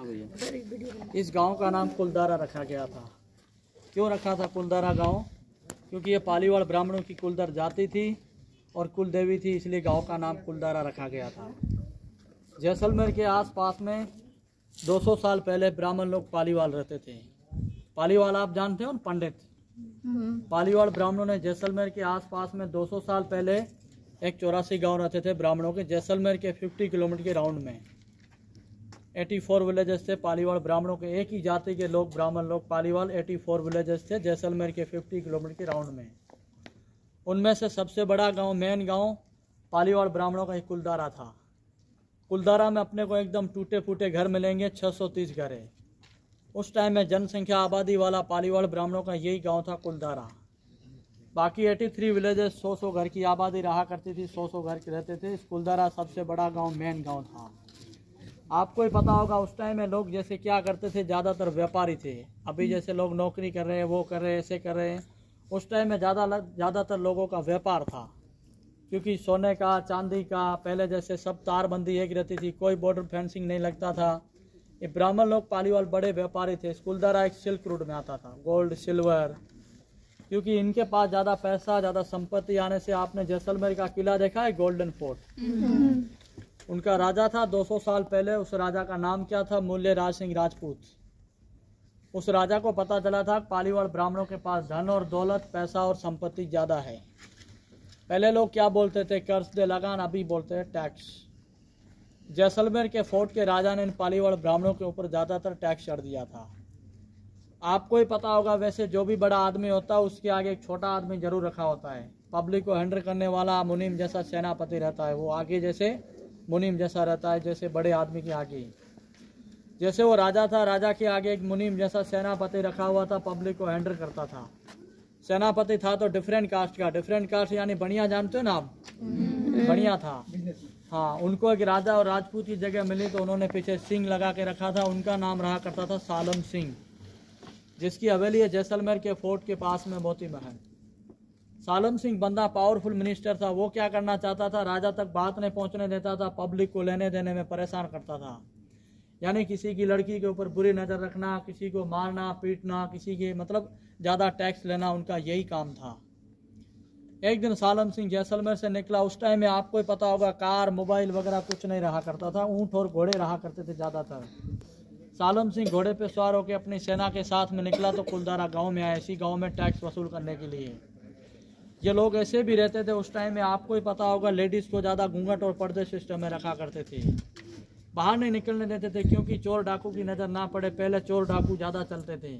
इस गांव का नाम कुलदारा रखा गया था। क्यों रखा था कुलदारा गांव? क्योंकि ये पालीवाल ब्राह्मणों की कुलदर जाति थी और कुल देवी थी, इसलिए गांव का नाम कुलदारा रखा गया था। जैसलमेर के आसपास में 200 साल पहले ब्राह्मण लोग पालीवाल रहते थे। पालीवाल आप जानते हो ना, पंडित। पालीवाल ब्राह्मणों ने जैसलमेर के आसपास में 200 साल पहले एक 84 गांव रहते थे ब्राह्मणों के। जैसलमेर के 50 किलोमीटर के राउंड में 84 विलेजेस थे पालीवाल ब्राह्मणों के। एक ही जाति के लोग, ब्राह्मण लोग पालीवाल 84 विलेजेस थे जैसलमेर के 50 किलोमीटर के राउंड में। उनमें से सबसे बड़ा गांव, मेन गांव पालीवाल ब्राह्मणों का ही कुलदारा था। कुलदारा में अपने को एकदम टूटे फूटे घर मिलेंगे, 630 घर है। उस टाइम में जनसंख्या आबादी वाला पालीवाल ब्राह्मणों का यही गांव था कुलदारा। बाकी 83 विलेजेस 100 घर की आबादी रहा करती थी, 100 घर के रहते थे। इस कुलदारा सबसे बड़ा गांव, मेन गांव था। आपको ही पता होगा उस टाइम में लोग जैसे क्या करते थे, ज़्यादातर व्यापारी थे। अभी जैसे लोग नौकरी कर रहे हैं, वो कर रहे हैं, ऐसे कर रहे हैं। उस टाइम में ज़्यादातर लोगों का व्यापार था, क्योंकि सोने का, चांदी का, पहले जैसे सब तारबंदी एक रहती थी, कोई बॉर्डर फेंसिंग नहीं लगता था। ये ब्राह्मण लोग पालीवाल बड़े व्यापारी थे। कुलदारा एक सिल्क रूट में आता था, गोल्ड सिल्वर, क्योंकि इनके पास ज़्यादा पैसा, ज़्यादा संपत्ति आने से आपने जैसलमेर का किला देखा है, गोल्डन फोर्ट। उनका राजा था 200 साल पहले। उस राजा का नाम क्या था? मूल्य राज सिंह राजपूत। उस राजा को पता चला था पालीवाल ब्राह्मणों के पास धन और दौलत, पैसा और संपत्ति ज़्यादा है। पहले लोग क्या बोलते थे? कर्ज दे लगान, अभी बोलते हैं टैक्स। जैसलमेर के फोर्ट के राजा ने इन पालीवाल ब्राह्मणों के ऊपर ज़्यादातर टैक्स चढ़ दिया था। आपको ही पता होगा, वैसे जो भी बड़ा आदमी होता है उसके आगे एक छोटा आदमी जरूर रखा होता है। पब्लिक को हैंडल करने वाला मुनीम जैसा सेनापति रहता है, वो आगे जैसे मुनीम जैसा रहता है, जैसे बड़े आदमी के आगे। जैसे वो राजा था, राजा के आगे एक मुनीम जैसा सेनापति रखा हुआ था, पब्लिक को हैंडल करता था। सेनापति था तो डिफरेंट कास्ट का, डिफरेंट कास्ट यानी बढ़िया, जानते हो ना आप? बढ़िया था। हाँ, उनको एक राजा और राजपूत की जगह मिली तो उन्होंने पीछे सिंह लगा के रखा था। उनका नाम रहा करता था सालम सिंह, जिसकी हवेली है जैसलमेर के फोर्ट के पास में, मोती महल। सालम सिंह बंदा पावरफुल मिनिस्टर था। वो क्या करना चाहता था? राजा तक बात नहीं पहुंचने देता था, पब्लिक को लेने देने में परेशान करता था। यानी किसी की लड़की के ऊपर बुरी नज़र रखना, किसी को मारना पीटना, किसी के मतलब ज़्यादा टैक्स लेना, उनका यही काम था। एक दिन सालम सिंह जैसलमेर से निकला। उस टाइम में आपको ही पता होगा, कार मोबाइल वगैरह कुछ नहीं रहा करता था, ऊँट और घोड़े रहा करते थे ज़्यादातर। सालम सिंह घोड़े पे सवार होकर अपनी सेना के साथ में निकला तो कुलदारा गांव में आया, इसी गांव में टैक्स वसूल करने के लिए। ये लोग ऐसे भी रहते थे उस टाइम में, आपको ही पता होगा, लेडीज़ को ज़्यादा घूंघट और पर्दे सिस्टम में रखा करते थे, बाहर नहीं निकलने देते थे, क्योंकि चोर डाकू की नज़र ना पड़े। पहले चोर डाकू ज़्यादा चलते थे,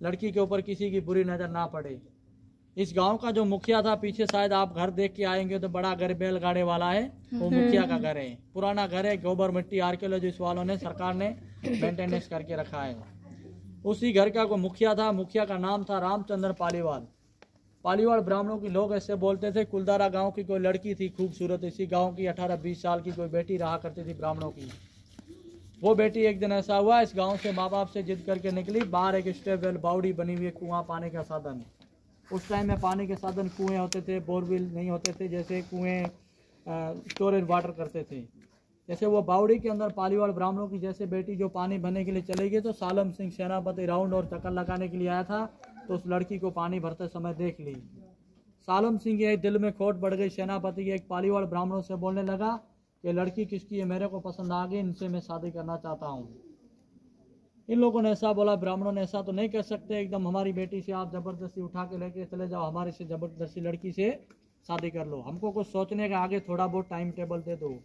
लड़की के ऊपर किसी की बुरी नज़र ना पड़े। इस गांव का जो मुखिया था, पीछे शायद आप घर देख के आएंगे तो बड़ा घर बैलगाड़े वाला है, वो मुखिया का घर है। पुराना घर है, गोबर मिट्टी आर्कियोलॉजिस्ट वालों ने, सरकार ने मेंटेनेंस करके रखा है। उसी घर का कोई मुखिया था। मुखिया का नाम था रामचंद्र पालीवाल। पालीवाल ब्राह्मणों की लोग ऐसे बोलते थे, कुलदारा गांव की कोई लड़की थी खूबसूरत, इसी गांव की 18-20 साल की कोई बेटी रहा करती थी ब्राह्मणों की। वो बेटी एक दिन ऐसा हुआ, इस गांव से माँ बाप से जिद करके निकली। बाहर एक स्टेबल बावड़ी बनी हुई है, कुआं, पानी का साधन। उस टाइम में पानी के साधन कुएं होते थे, बोरवेल नहीं होते थे, जैसे कुएं स्टोरेज वाटर करते थे। जैसे वो बावड़ी के अंदर पालीवाल ब्राह्मणों की जैसे बेटी जो पानी भरने के लिए चली गई, तो सालम सिंह सेनापति राउंड और चक्कर लगाने के लिए आया था, तो उस लड़की को पानी भरते समय देख ली। सालम सिंह के दिल में खोट बढ़ गई। सेनापति के एक पालीवाल ब्राह्मणों से बोलने लगा कि लड़की किसकी है, मेरे को पसंद आ गई, इनसे मैं शादी करना चाहता हूँ। इन लोगों ने ऐसा बोला, ब्राह्मणों ने ऐसा तो नहीं कर सकते, एकदम हमारी बेटी से आप जबरदस्ती उठा के लेके चले जाओ, हमारे से जबरदस्ती लड़की से शादी कर लो, हमको कुछ सोचने का आगे थोड़ा बहुत टाइम टेबल दे दो।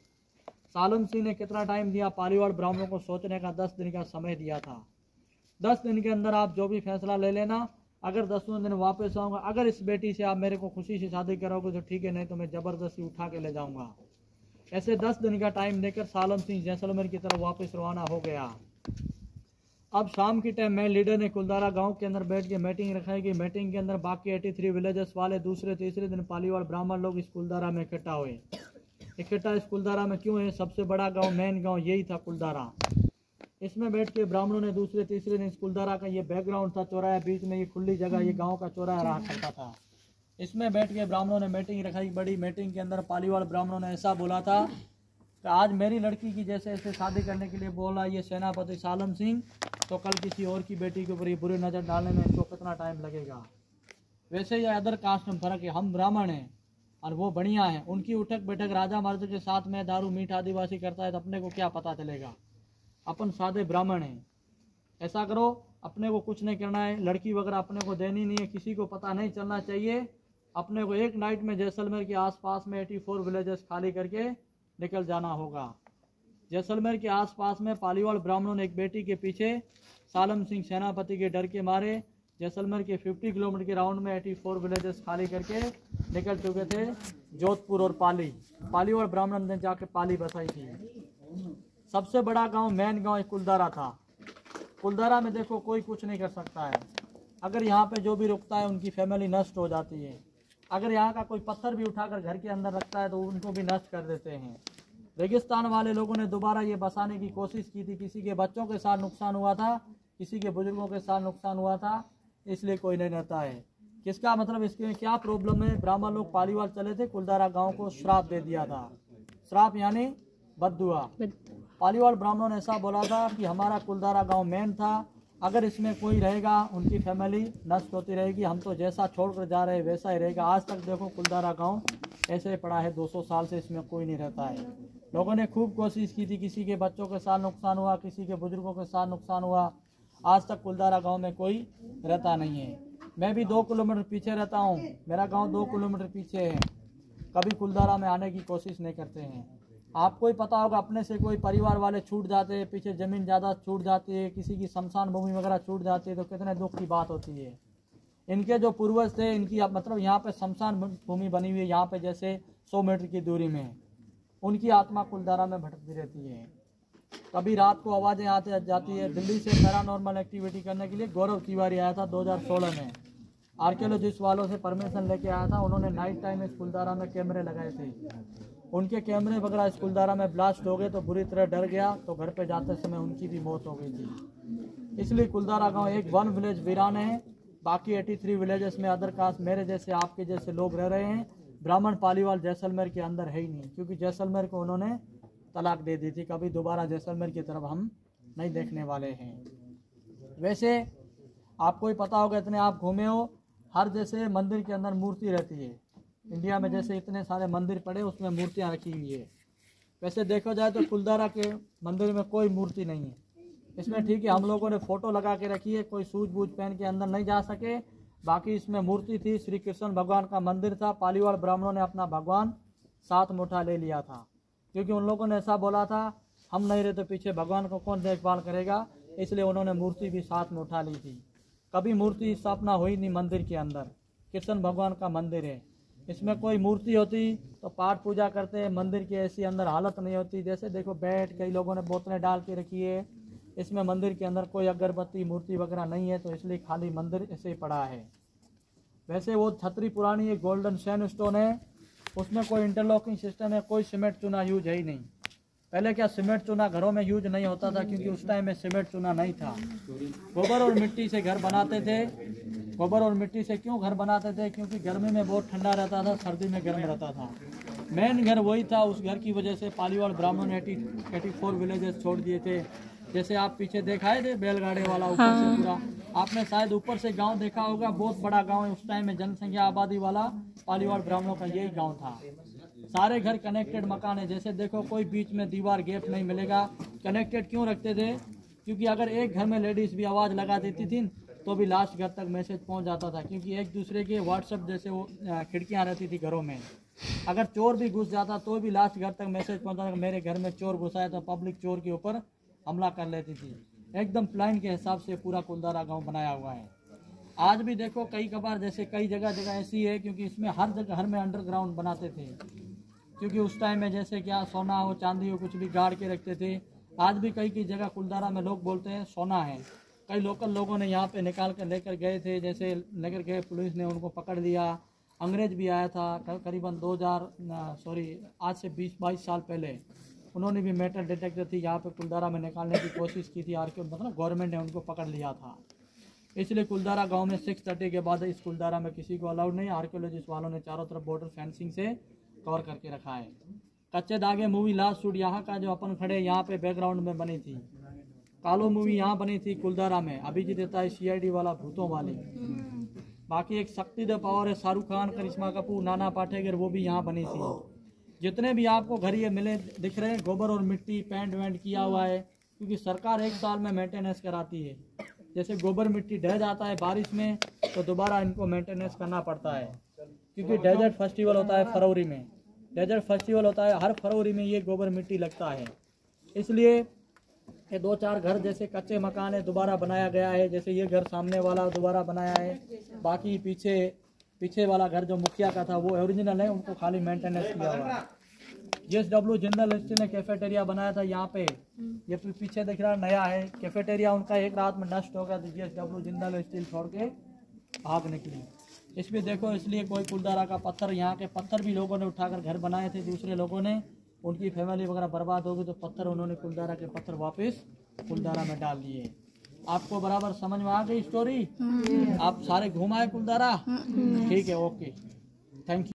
सालम सिंह ने कितना टाइम दिया? पालीवाल ब्राह्मणों को सोचने का 10 दिन का समय दिया था। 10 दिन के अंदर आप जो भी फैसला ले लेना। अगर 10वें दिन वापस आऊँगा, अगर इस बेटी से आप मेरे को खुशी से शादी करोगे तो ठीक है, नहीं तो मैं ज़बरदस्ती उठा के ले जाऊँगा। ऐसे 10 दिन का टाइम देकर सालम सिंह जैसलमेर की तरफ वापस रवाना हो गया। अब शाम की टाइम में लीडर ने कुलदारा गांव के अंदर बैठ के मीटिंग रखाई गई। मीटिंग के अंदर बाकी 83 विलेजेस वाले दूसरे तीसरे दिन पालीवाल ब्राह्मण लोग इस कुलदारा में इकट्ठा हुए। इकट्ठा इस कुलदारा में क्यों है? सबसे बड़ा गांव, मेन गांव यही था कुलदारा। इसमें बैठ के ब्राह्मणों ने दूसरे तीसरे दिन इस कुलदारा का ये बैकग्राउंड था, चौराहा बीच में, ये खुली जगह, ये गाँव का चौराहा रहा करता था। इसमें बैठ के ब्राह्मणों ने मीटिंग रखाई। बड़ी मीटिंग के अंदर पालीवाल ब्राह्मणों ने ऐसा बोला था तो आज मेरी लड़की की जैसे ऐसे शादी करने के लिए बोला ये सेनापति सालम सिंह, तो कल किसी और की बेटी के ऊपर ये बुरी नज़र डालने में इनको कितना टाइम लगेगा। वैसे ये अदर कास्ट में फ़र्क है, हम ब्राह्मण हैं और वो बढ़िया हैं। उनकी उठक बैठक राजा महाराजा के साथ में दारू मीठ आदिवासी करता है तो अपने को क्या पता चलेगा। अपन सादे ब्राह्मण हैं। ऐसा करो, अपने को कुछ नहीं करना है, लड़की वगैरह अपने को देनी नहीं है, किसी को पता नहीं चलना चाहिए। अपने को एक नाइट में जैसलमेर के आसपास में 84 विलेजेस खाली करके निकल जाना होगा। जैसलमेर के आसपास में पालीवाल ब्राह्मणों ने एक बेटी के पीछे सालम सिंह सेनापति के डर के मारे जैसलमेर के 50 किलोमीटर के राउंड में 84 विलेजेस खाली करके निकल चुके थे जोधपुर और पालीवाल ब्राह्मण ने जाके पाली बसाई थी। सबसे बड़ा गांव मेन गांव कुलदारा था। कुलदारा में देखो कोई कुछ नहीं कर सकता है। अगर यहाँ पे जो भी रुकता है उनकी फैमिली नष्ट हो जाती है। अगर यहाँ का कोई पत्थर भी उठाकर घर के अंदर रखता है तो उनको भी नष्ट कर देते हैं। रेगिस्तान वाले लोगों ने दोबारा ये बसाने की कोशिश की थी, किसी के बच्चों के साथ नुकसान हुआ था, किसी के बुजुर्गों के साथ नुकसान हुआ था, इसलिए कोई नहीं रहता है। किसका मतलब इसके क्या प्रॉब्लम है, ब्राह्मण लोग पालीवाल चले थे, कुलदारा गांव को श्राप दे दिया था। श्राप यानी बद्दुआ। पालीवाल ब्राह्मणों ने ऐसा बोला था कि हमारा कुलदारा गांव मेन था, अगर इसमें कोई रहेगा उनकी फैमिली नष्ट होती रहेगी, हम तो जैसा छोड़कर जा रहे हैं वैसा ही रहेगा। आज तक देखो कुलदारा गांव ऐसे ही पड़ा है, 200 साल से इसमें कोई नहीं रहता है। लोगों ने खूब कोशिश की थी, किसी के बच्चों के साथ नुकसान हुआ, किसी के बुजुर्गों के साथ नुकसान हुआ, आज तक कुलदारा गांव में कोई रहता नहीं है। मैं भी 2 किलोमीटर पीछे रहता हूँ, मेरा गांव 2 किलोमीटर पीछे है, कभी कुलदारा में आने की कोशिश नहीं करते हैं। आपको ही पता होगा, अपने से कोई परिवार वाले छूट जाते हैं, पीछे ज़मीन ज़्यादा छूट जाती है, किसी की शमशान भूमि वगैरह छूट जाती है तो कितने दुख की बात होती है। इनके जो पूर्वज थे, इनकी मतलब यहाँ पे शमशान भूमि बनी हुई है, यहाँ पे जैसे 100 मीटर की दूरी में, उनकी आत्मा कुलदारा में भटकती रहती है। कभी रात को आवाज़ें आते जाती है। दिल्ली से पैरानॉर्मल एक्टिविटी करने के लिए गौरव तिवारी आया था 2016 में, आर्कियोलॉजिस्ट वालों से परमिशन लेके आया था। उन्होंने नाइट टाइम इस कुलदारा में कैमरे लगाए थे, उनके कैमरे वगैरह इस कुलदारा में ब्लास्ट हो गए तो बुरी तरह डर गया, तो घर पे जाते समय उनकी भी मौत हो गई थी। इसलिए कुलदारा गांव एक 1 विलेज वीरान है, बाकी 83 विलेजेस में अदर कास्ट मेरे जैसे आपके जैसे लोग रह रहे हैं। ब्राह्मण पालीवाल जैसलमेर के अंदर है ही नहीं, क्योंकि जैसलमेर को उन्होंने तलाक दे दी थी। कभी दोबारा जैसलमेर की तरफ हम नहीं देखने वाले हैं। वैसे आपको ही पता होगा, इतने आप घूमे हो, हर जैसे मंदिर के अंदर मूर्ति रहती है। इंडिया में जैसे इतने सारे मंदिर पड़े उसमें मूर्तियाँ रखी हुई है। वैसे देखा जाए तो कुलदारा के मंदिर में कोई मूर्ति नहीं है। इसमें ठीक है हम लोगों ने फ़ोटो लगा के रखी है, कोई सूझबूझ पहन के अंदर नहीं जा सके, बाकी इसमें मूर्ति थी। श्री कृष्ण भगवान का मंदिर था। पालीवाल ब्राह्मणों ने अपना भगवान साथ मुठा ले लिया था, क्योंकि उन लोगों ने ऐसा बोला था हम नहीं रहे तो पीछे भगवान को कौन देखभाल करेगा, इसलिए उन्होंने मूर्ति भी साथ में उठा ली थी। कभी मूर्ति स्थापना हुई नहीं मंदिर के अंदर, कृष्ण भगवान का मंदिर है। इसमें कोई मूर्ति होती तो पाठ पूजा करते हैं, मंदिर की ऐसी अंदर हालत नहीं होती। जैसे देखो बेड कई लोगों ने बोतलें डाल के रखी है, इसमें मंदिर के अंदर कोई अगरबत्ती मूर्ति वगैरह नहीं है, तो इसलिए खाली मंदिर ऐसे ही पड़ा है। वैसे वो छतरी पुरानी एक गोल्डन सैंड स्टोन है, उसमें कोई इंटरलॉकिंग सिस्टम है, कोई सीमेंट चूना यूज है ही नहीं। पहले क्या सीमेंट चूना घरों में यूज नहीं होता था, क्योंकि उस टाइम में सीमेंट चूना नहीं था। गोबर और मिट्टी से घर बनाते थे। गोबर और मिट्टी से क्यों घर बनाते थे, क्योंकि गर्मी में बहुत ठंडा रहता था, सर्दी में गर्म रहता था। मेन घर वही था। उस घर की वजह से पालीवाल ब्राह्मण ने 84 विलेजेस छोड़ दिए थे। जैसे आप पीछे देखाए थे बैलगाड़ी वाला ऊपर से पूरा, आपने शायद ऊपर से गांव देखा होगा, बहुत बड़ा गांव है। उस टाइम में जनसंख्या आबादी वाला पालीवाल ब्राह्मणों का यही गांव था। सारे घर कनेक्टेड मकान है। जैसे देखो कोई बीच में दीवार गैप नहीं मिलेगा। कनेक्टेड क्यों रखते थे, क्योंकि अगर एक घर में लेडीज़ भी आवाज़ लगा देती थी तो भी लास्ट घर तक मैसेज पहुंच जाता था, क्योंकि एक दूसरे के व्हाट्सएप जैसे वो खिड़कियां रहती थी घरों में। अगर चोर भी घुस जाता तो भी लास्ट घर तक मैसेज पहुंचता था, मेरे घर में चोर घुसा है, तो पब्लिक चोर के ऊपर हमला कर लेती थी। एकदम प्लान के हिसाब से पूरा कुलदारा गाँव बनाया हुआ है। आज भी देखो कई कबार जैसे कई जगह जगह ऐसी है, क्योंकि इसमें हर जगह हर में अंडरग्राउंड बनाते थे, क्योंकि उस टाइम में जैसे क्या सोना हो चांदी हो कुछ भी गाड़ के रखते थे। आज भी कई जगह कुलदारा में लोग बोलते हैं सोना है। कई लोकल लोगों ने यहाँ पे निकाल कर लेकर गए थे, जैसे लेकर गए, पुलिस ने उनको पकड़ लिया। अंग्रेज भी आया था करीबन आज से 20-22 साल पहले, उन्होंने भी मेटल डिटेक्टर थी यहाँ पे कुलदारा में निकालने की कोशिश की थी। मतलब गवर्नमेंट ने उनको पकड़ लिया था। इसलिए कुलदारा गांव में 6:30 के बाद इस कुलदारा में किसी को अलाउड नहीं। आर्कियोलॉजिस्ट वालों ने चारों तरफ बॉर्डर फेंसिंग से कवर करके रखा है। कच्चे धागे मूवी लास्ट शूट यहाँ का जो अपन खड़े यहाँ पे बैकग्राउंड में बनी थी। कालो मूवी यहाँ बनी थी कुलदारा में, अभिजीत देता है CID वाला भूतों वाली। बाकी एक शक्ति द पावर है, शाहरुख खान, करिश्मा कपूर, नाना पाटेकर, वो भी यहाँ बनी थी। जितने भी आपको घर ये मिले दिख रहे हैं, गोबर और मिट्टी पेंट वेंट किया हुआ है, क्योंकि सरकार 1 साल में मेंटेनेंस कराती है। जैसे गोबर मिट्टी ढह जाता है बारिश में तो दोबारा इनको मेंटेनेंस करना पड़ता है, क्योंकि डेजर्ट फेस्टिवल होता है फरवरी में। डेजर्ट फेस्टिवल होता है हर फरवरी में, ये गोबर मिट्टी लगता है। इसलिए ये 2-4 घर जैसे कच्चे मकान है दोबारा बनाया गया है। जैसे ये घर सामने वाला दोबारा बनाया है, बाकी पीछे वाला घर जो मुखिया का था वो ओरिजिनल है, उनको खाली मेंटेनेंस किया हुआ है। JSW जिंदल स्टील ने कैफेटेरिया बनाया था यहाँ पे, ये पीछे दिख रहा नया है कैफेटेरिया। उनका एक रात में नष्ट हो गया तो JSW जिंदल स्टील छोड़ के भाग निकली। इसमें देखो, इसलिए कोई कुलदारा का पत्थर, यहाँ के पत्थर भी लोगों ने उठाकर घर बनाए थे दूसरे लोगों ने, उनकी फैमिली वगैरह बर्बाद हो गई तो पत्थर उन्होंने कुलदारा के पत्थर वापस कुलदारा में डाल दिए। आपको बराबर समझ में आ गई स्टोरी? आप सारे घूम आए कुलदारा? ठीक है, ओके, थैंक यू।